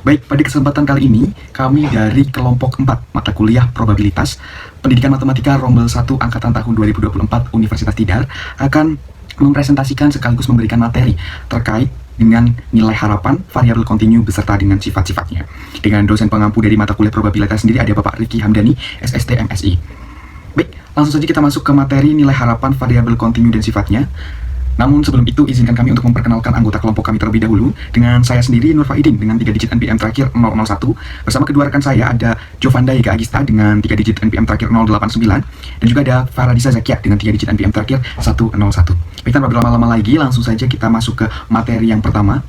Baik, pada kesempatan kali ini, kami dari kelompok 4 mata kuliah probabilitas Pendidikan Matematika Rombel 1 Angkatan tahun 2024 Universitas Tidar akan mempresentasikan sekaligus memberikan materi terkait dengan nilai harapan, variabel kontinu beserta dengan sifat-sifatnya. Dengan dosen pengampu dari mata kuliah probabilitas sendiri ada Bapak Riki Hamdani, SST MSI. Baik, langsung saja kita masuk ke materi nilai harapan, variabel kontinu dan sifatnya. Namun sebelum itu, izinkan kami untuk memperkenalkan anggota kelompok kami terlebih dahulu. Dengan saya sendiri, Nur Faidin, dengan 3 digit NPM terakhir 001. Bersama kedua rekan saya ada Jovanda Ega Agista dengan 3 digit NPM terakhir 089. Dan juga ada Faradisa Zakia dengan 3 digit NPM terakhir 101. Baik, tanpa berlama-lama lagi, langsung saja kita masuk ke materi yang pertama.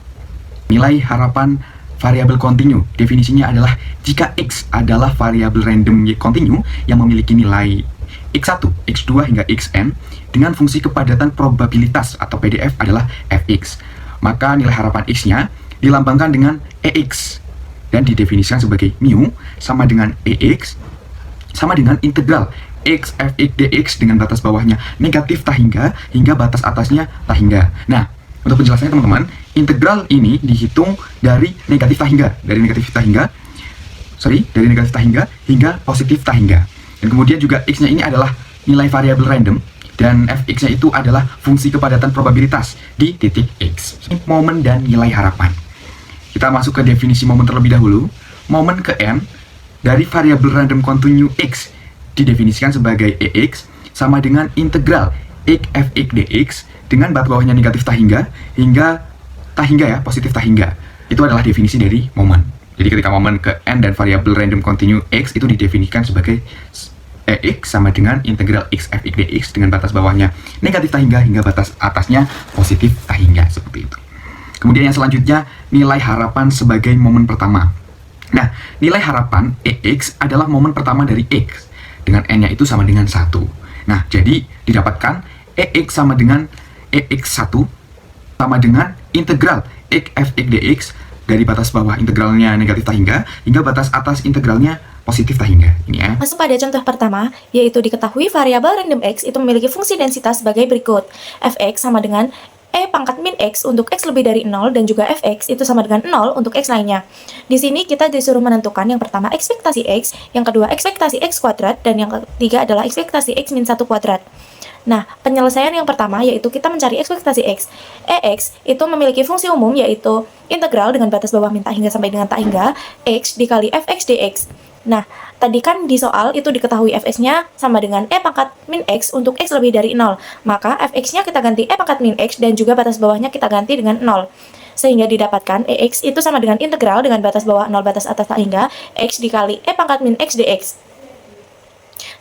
Nilai harapan variabel kontinu. Definisinya adalah jika X adalah variabel random kontinu yang memiliki nilai X1, X2 hingga Xn dengan fungsi kepadatan probabilitas atau PDF adalah Fx. Maka nilai harapan X-nya dilambangkan dengan EX dan didefinisikan sebagai mu sama dengan EX sama dengan integral X Fx dx dengan batas bawahnya negatif tak hingga batas atasnya tak hingga. Nah, untuk penjelasannya teman-teman, integral ini dihitung dari negatif tak hingga, dari negatif tak hingga hingga positif tak hingga. Dan kemudian juga X-nya ini adalah nilai variabel random dan Fx-nya itu adalah fungsi kepadatan probabilitas di titik X. Momen dan nilai harapan. Kita masuk ke definisi momen terlebih dahulu. Momen ke n dari variabel random kontinu X didefinisikan sebagai EX sama dengan integral X Fx dx dengan batas bawahnya negatif tak hingga ya, positif tak hingga. Itu adalah definisi dari momen. Jadi ketika momen ke n dan variabel random kontinu X itu didefinisikan sebagai EX sama dengan integral X Fx dx dengan batas bawahnya negatif tak hingga batas atasnya positif tak hingga, seperti itu. Kemudian yang selanjutnya, nilai harapan sebagai momen pertama. Nah, nilai harapan EX adalah momen pertama dari X dengan n-nya itu sama dengan 1. Nah, jadi didapatkan EX sama dengan EX1 sama dengan integral X Fx dx dari batas bawah integralnya negatif tak hingga batas atas integralnya positif tak hingga. Ini ya. Masuk pada contoh pertama, yaitu diketahui variabel random X itu memiliki fungsi densitas sebagai berikut. Fx sama dengan E pangkat min X untuk X lebih dari 0 dan juga Fx itu sama dengan 0 untuk X lainnya. Di sini kita disuruh menentukan yang pertama ekspektasi X, yang kedua ekspektasi X kuadrat, dan yang ketiga adalah ekspektasi X min 1 kuadrat. Nah, penyelesaian yang pertama yaitu kita mencari ekspektasi X. EX itu memiliki fungsi umum yaitu integral dengan batas bawah min tak hingga sampai dengan tak hingga X dikali Fx dx. Nah, tadi kan di soal itu diketahui Fx-nya sama dengan E pangkat min X untuk X lebih dari 0. Maka Fx-nya kita ganti E pangkat min X dan juga batas bawahnya kita ganti dengan 0. Sehingga didapatkan EX itu sama dengan integral dengan batas bawah 0 batas atas tak hingga X dikali E pangkat min X dx.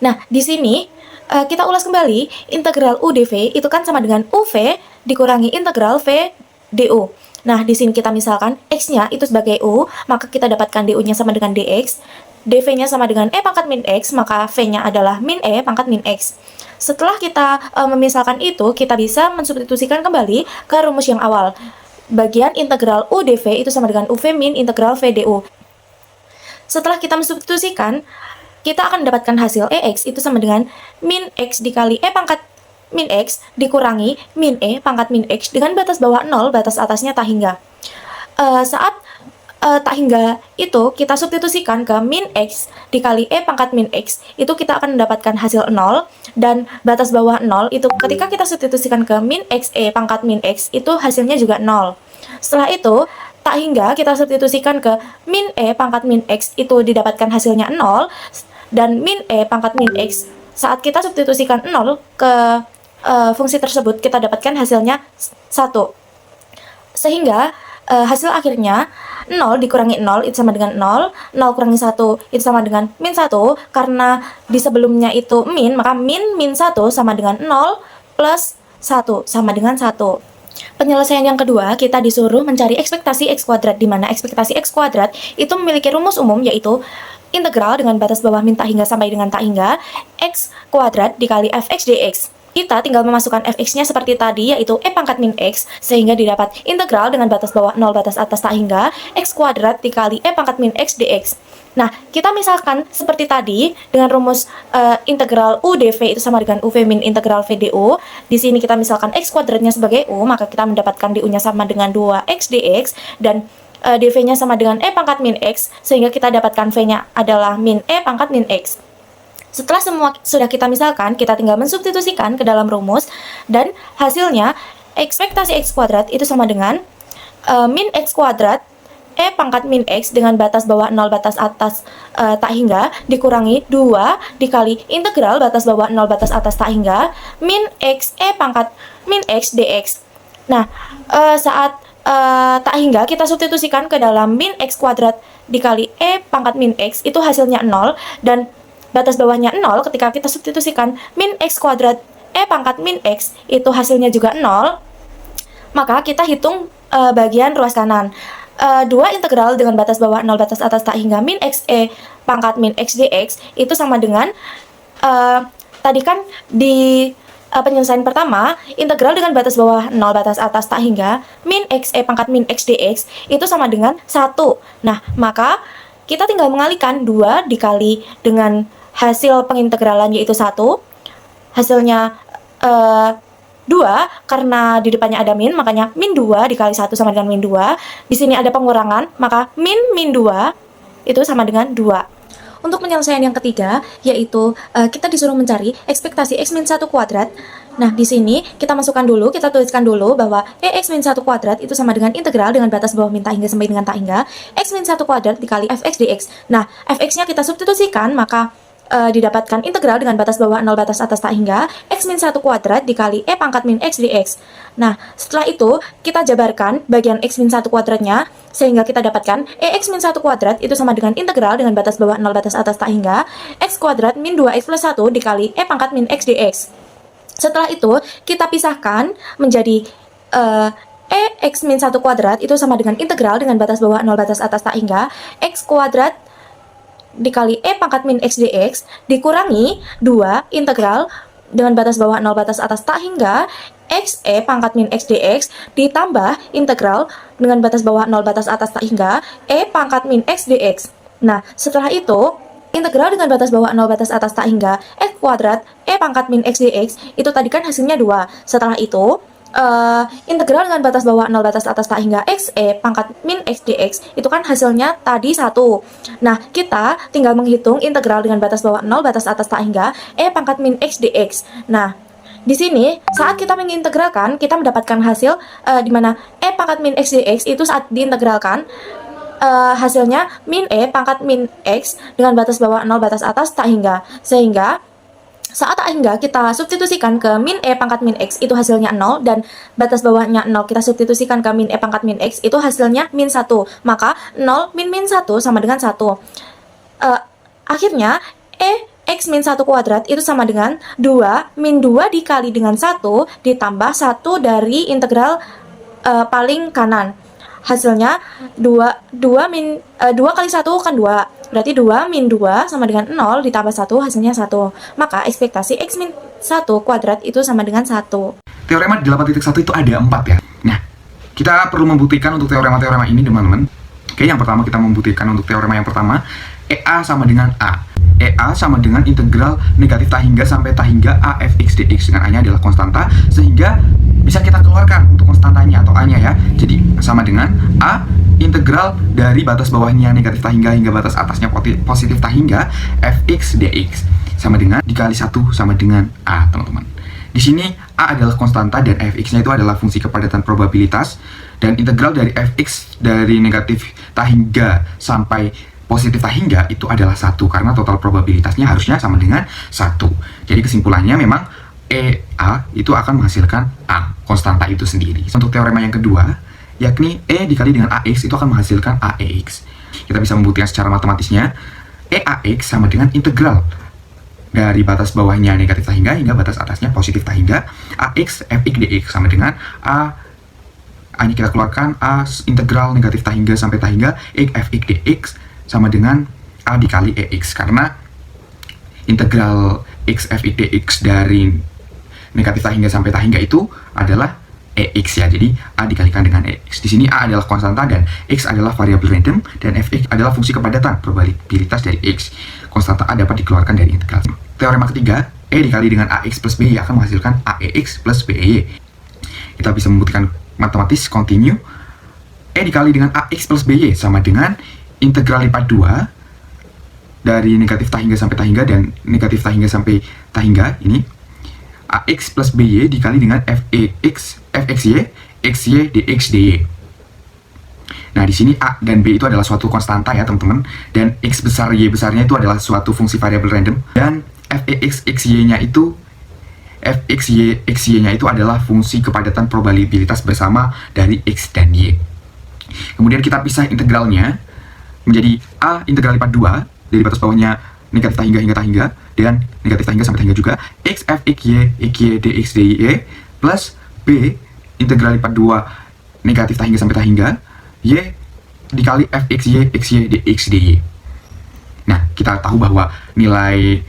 Nah, di sini kita ulas kembali, integral U dV itu kan sama dengan UV dikurangi integral V du. Nah, di sini kita misalkan X-nya itu sebagai U, maka kita dapatkan du-nya sama dengan dx. dv-nya sama dengan E pangkat min X, maka V-nya adalah min E pangkat min X. Setelah kita memisalkan itu, kita bisa mensubstitusikan kembali ke rumus yang awal. Bagian integral U dV itu sama dengan UV min integral V du. Setelah kita mensubstitusikan, kita akan mendapatkan hasil EX itu sama dengan min X dikali E pangkat min X dikurangi min E pangkat min X dengan batas bawah 0, batas atasnya tak hingga. Saat tak hingga itu kita substitusikan ke min X dikali E pangkat min X, itu kita akan mendapatkan hasil 0, dan batas bawah 0 itu ketika kita substitusikan ke min X E pangkat min X itu hasilnya juga 0. Setelah itu tak hingga kita substitusikan ke min E pangkat min X itu didapatkan hasilnya 0, dan min E pangkat min X saat kita substitusikan 0 ke fungsi tersebut kita dapatkan hasilnya 1. Sehingga hasil akhirnya 0 dikurangi 0 itu sama dengan 0, 0 kurangi 1 itu sama dengan min 1, karena di sebelumnya itu min, maka min 1 sama dengan 0 plus 1 sama dengan 1. Penyelesaian yang kedua, kita disuruh mencari ekspektasi X kuadrat, di mana ekspektasi X kuadrat itu memiliki rumus umum yaitu integral dengan batas bawah min tak hingga sampai dengan tak hingga X kuadrat dikali Fx dx. Kita tinggal memasukkan Fx-nya seperti tadi, yaitu E pangkat min X, sehingga didapat integral dengan batas bawah 0 batas atas tak hingga X kuadrat dikali E pangkat min X dx. Nah, kita misalkan seperti tadi dengan rumus integral U dV itu sama dengan UV min integral V du. Di sini kita misalkan X kuadratnya sebagai U, maka kita mendapatkan du-nya sama dengan 2X dx, dan dv-nya sama dengan E pangkat min X, sehingga kita dapatkan V-nya adalah min E pangkat min X. Setelah semua sudah kita misalkan, kita tinggal mensubstitusikan ke dalam rumus, dan hasilnya ekspektasi X kuadrat itu sama dengan min X kuadrat E pangkat min X dengan batas bawah 0 batas atas tak hingga dikurangi 2 dikali integral batas bawah 0 batas atas tak hingga min X E pangkat min X dx. Nah, saat tak hingga kita substitusikan ke dalam min X kuadrat dikali E pangkat min X, itu hasilnya 0, dan batas bawahnya 0 ketika kita substitusikan min X kuadrat E pangkat min X, itu hasilnya juga 0. Maka kita hitung bagian ruas kanan. 2 integral dengan batas bawah 0 batas atas tak hingga min X E pangkat min X dx itu sama dengan tadi kan di penyelesaian pertama, integral dengan batas bawah 0 batas atas tak hingga min X E pangkat min X dx itu sama dengan 1. Nah, maka kita tinggal mengalihkan 2 dikali dengan hasil pengintegralan yaitu 1. Hasilnya 2, karena di depannya ada min, makanya min 2 dikali 1 sama dengan min 2. Di sini ada pengurangan, maka min 2 itu sama dengan 2. Untuk penyelesaian yang ketiga, yaitu kita disuruh mencari ekspektasi X min 1 kuadrat. Nah, di sini kita masukkan dulu, kita tuliskan dulu bahwa X min 1 kuadrat itu sama dengan integral dengan batas bawah min tak hingga sampai dengan tak hingga X min 1 kuadrat dikali Fx dx. Nah, Fx-nya kita substitusikan, maka didapatkan integral dengan batas bawah 0 batas atas tak hingga X min 1 kuadrat dikali E pangkat min X dx. Nah, setelah itu kita jabarkan bagian X min 1 kuadratnya, sehingga kita dapatkan X min 1 kuadrat itu sama dengan integral dengan batas bawah 0 batas atas tak hingga X kuadrat min 2X plus 1 dikali E pangkat min X dx. Setelah itu kita pisahkan menjadi X min 1 kuadrat itu sama dengan integral dengan batas bawah 0 batas atas tak hingga X kuadrat dikali E pangkat min X dx dikurangi 2 integral dengan batas bawah 0 batas atas tak hingga X E pangkat min X dx ditambah integral dengan batas bawah 0 batas atas tak hingga E pangkat min X dx. Nah, setelah itu integral dengan batas bawah 0 batas atas tak hingga X kuadrat E pangkat min X dx itu tadi kan hasilnya 2. Setelah itu integral dengan batas bawah 0 batas atas tak hingga X E pangkat min X dx itu kan hasilnya tadi 1. Nah, kita tinggal menghitung integral dengan batas bawah 0 batas atas tak hingga E pangkat min X dx. Nah, di sini saat kita mengintegralkan, kita mendapatkan hasil di mana E pangkat min X dx itu saat diintegralkan hasilnya min E pangkat min X dengan batas bawah 0 batas atas tak hingga, sehingga saat tak hingga kita substitusikan ke min E pangkat min X itu hasilnya 0, dan batas bawahnya 0 kita substitusikan ke min E pangkat min X itu hasilnya min 1. Maka 0 min 1 sama dengan 1. Akhirnya X min 1 kuadrat itu sama dengan 2 min 2 dikali dengan 1 ditambah 1 dari integral paling kanan. Hasilnya 2 kali 1 kan 2. Berarti 2 min 2 sama dengan 0 ditambah 1 hasilnya 1. Maka ekspektasi X min 1 kuadrat itu sama dengan 1. Teorema 8.1 itu ada 4 ya. Nah, kita perlu membuktikan untuk teorema-teorema ini, teman-teman. Oke, yang pertama kita membuktikan untuk teorema yang pertama, EA sama dengan A. EA sama dengan integral negatif tak hingga sampai tak hingga A fx dx, dengan A-nya adalah konstanta, sehingga bisa kita keluarkan untuk konstantanya atau A-nya ya. Jadi sama dengan A integral dari batas bawahnya negatif tak hingga hingga batas atasnya positif tak hingga fx dx, sama dengan dikali 1 sama dengan A, teman-teman. Di sini A adalah konstanta dan fx-nya itu adalah fungsi kepadatan probabilitas, dan integral dari fx dari negatif tak hingga sampai positif tak hingga itu adalah 1, karena total probabilitasnya harusnya sama dengan 1. Jadi kesimpulannya memang EA itu akan menghasilkan A, konstanta itu sendiri. Untuk teorema yang kedua, yakni E dikali dengan AX itu akan menghasilkan AEX. Kita bisa membuktikan secara matematisnya, EAX sama dengan integral dari batas bawahnya negatif tak hingga hingga batas atasnya positif tak hingga AX fx dx, sama dengan A ini kita keluarkan A integral negatif tak hingga sampai tak hingga X fx dx sama dengan A dikali EX, karena integral X fx dx dari negatif tak hingga sampai tak hingga itu adalah EX ya. Jadi A dikalikan dengan EX. Di sini A adalah konstanta dan X adalah variabel random, dan Fx adalah fungsi kepadatan probabilitas dari X. Konstanta A dapat dikeluarkan dari integral. Teorema ketiga, E dikali dengan AX plus BY akan menghasilkan AEX plus BY. Kita bisa membuktikan matematis continue E dikali dengan AX plus BY sama dengan integral lipat 2 dari negatif tahingga sampai tahingga dan negatif tahingga sampai tahingga ini AX plus BY dikali dengan FXY dx dy. Nah, di sini A dan B itu adalah suatu konstanta ya, teman-teman. Dan X besar, Y besarnya itu adalah suatu fungsi variabel random. Dan Fxy-nya itu Fxy-nya itu adalah fungsi kepadatan probabilitas bersama dari X dan Y. Kemudian kita pisah integralnya menjadi A integral lipat 2 dari batas bawahnya negatif tahingga hingga tahingga dan negatif tahingga sampai tahingga juga X Fxy dx dy plus B integral lipat 2 negatif tahingga sampai tahingga Y dikali Fxy dx dy. Nah, kita tahu bahwa nilai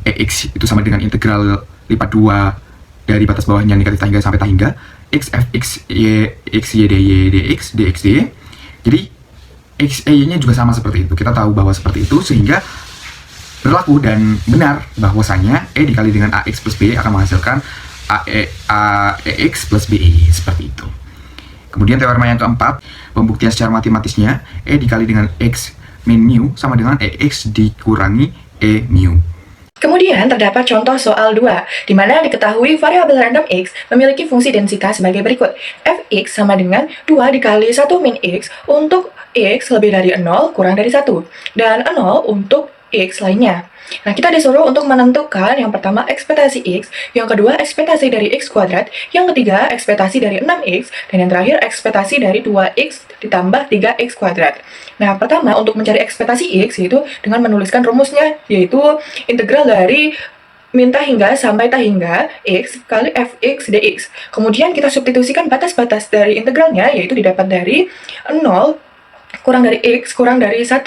Ex itu sama dengan integral lipat 2 dari batas bawahnya negatif tahingga sampai tahingga X Fxy dy dx dy. Jadi Xy-nya juga sama seperti itu. Kita tahu bahwa seperti itu sehingga berlaku dan benar bahwasanya E dikali dengan AX plus BY akan menghasilkan AEX plus BY seperti itu. Kemudian teorema yang keempat, pembuktian secara matematisnya E dikali dengan X min mu sama dengan EX dikurangi E mu. Kemudian terdapat contoh soal 2, di mana diketahui variabel random X memiliki fungsi densitas sebagai berikut. Fx sama dengan 2 dikali 1 min X untuk X lebih dari 0 kurang dari 1, dan 0 untuk X lainnya. Nah, kita disuruh untuk menentukan yang pertama ekspektasi X, yang kedua ekspektasi dari X kuadrat, yang ketiga ekspektasi dari 6X, dan yang terakhir ekspektasi dari 2X ditambah 3X kuadrat. Nah, pertama untuk mencari ekspektasi X yaitu dengan menuliskan rumusnya, yaitu integral dari min tahingga sampai tahingga X kali Fx dx. Kemudian kita substitusikan batas-batas dari integralnya, yaitu didapat dari 0 kurang dari X kurang dari 1.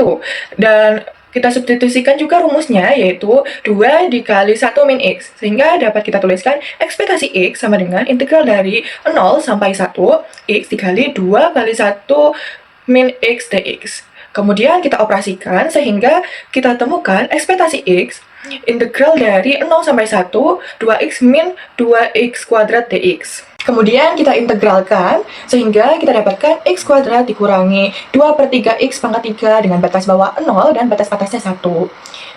Dan kita substitusikan juga rumusnya, yaitu 2 dikali 1 min X. Sehingga dapat kita tuliskan ekspektasi X sama dengan integral dari 0 sampai 1, X dikali 2 kali 1 min X dx. Kemudian kita operasikan sehingga kita temukan ekspektasi X, integral dari 0 sampai 1, 2X min 2X kuadrat dx. Kemudian kita integralkan sehingga kita dapatkan X kuadrat dikurangi 2/3X pangkat 3 dengan batas bawah 0 dan batas atasnya 1.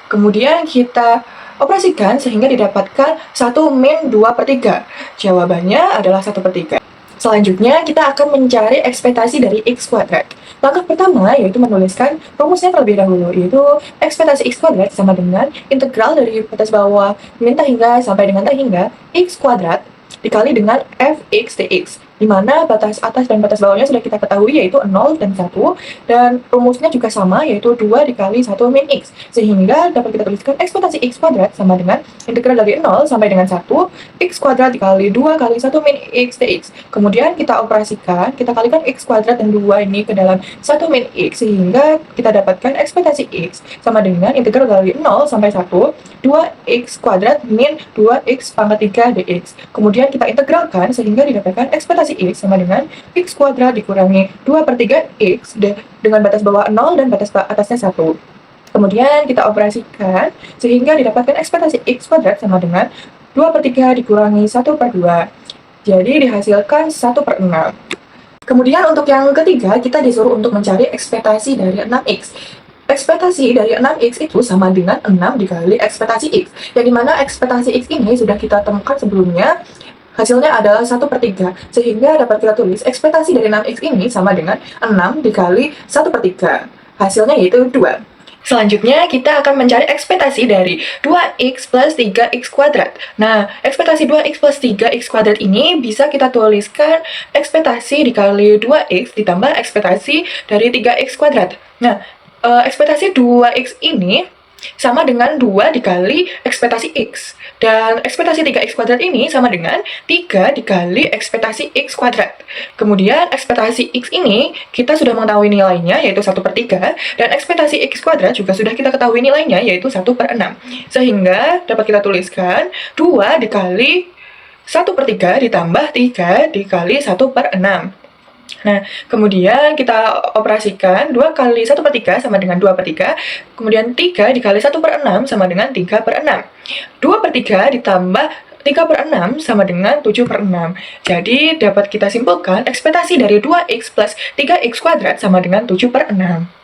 Kemudian kita operasikan sehingga didapatkan 1 min 2/3. Jawabannya adalah 1/3. Selanjutnya kita akan mencari ekspektasi dari X kuadrat. Langkah pertama yaitu menuliskan rumusnya terlebih dahulu, yaitu ekspektasi X kuadrat sama dengan integral dari batas bawah min tahingga sampai dengan tahingga X kuadrat dikali dengan Fx dx, di mana batas atas dan batas bawahnya sudah kita ketahui yaitu 0 dan 1, dan rumusnya juga sama yaitu 2 dikali 1 min X, sehingga dapat kita tuliskan ekspektasi X kuadrat sama dengan integral dari 0 sampai dengan 1 X kuadrat dikali 2 kali 1 min X dx. Kemudian kita operasikan, kita kalikan X kuadrat dan 2 ini ke dalam 1 min X, sehingga kita dapatkan ekspektasi X sama dengan integral dari 0 sampai 1 2X kuadrat min 2X pangkat 3 dx. Kemudian kita integralkan sehingga didapatkan ekspektasi X sama dengan X kuadrat dikurangi 2/3X dengan batas bawah 0 dan batas atasnya 1. Kemudian kita operasikan sehingga didapatkan ekspektasi X kuadrat sama dengan 2/3 dikurangi 1/2. Jadi dihasilkan 1/6. Kemudian untuk yang ketiga kita disuruh untuk mencari ekspektasi dari 6X. Ekspektasi dari 6X itu sama dengan 6 dikali ekspektasi X, yang dimana ekspektasi X ini sudah kita temukan sebelumnya, hasilnya adalah 1/3, sehingga dapat kita tulis ekspektasi dari 6X ini sama dengan 6 dikali 1/3, hasilnya yaitu 2. Selanjutnya, kita akan mencari ekspektasi dari 2X plus 3X kuadrat. Nah, ekspektasi 2X plus 3X kuadrat ini bisa kita tuliskan ekspektasi dikali 2X ditambah ekspektasi dari 3X kuadrat. Nah, ekspektasi 2X ini sama dengan 2 dikali ekspektasi X. Dan ekspektasi 3X kuadrat ini sama dengan 3 dikali ekspektasi X kuadrat. Kemudian ekspektasi X ini kita sudah mengetahui nilainya yaitu 1/3. Dan ekspektasi X kuadrat juga sudah kita ketahui nilainya yaitu 1/6. Sehingga dapat kita tuliskan 2 dikali 1/3 ditambah 3 dikali 1/6. Nah, kemudian kita operasikan 2 kali 1/3 sama dengan 2/3, kemudian 3 dikali 1/6 sama dengan 3/6. 2/3 ditambah 3/6 sama dengan 7/6. Jadi dapat kita simpulkan ekspektasi dari 2x plus 3x kuadrat sama dengan 7/6.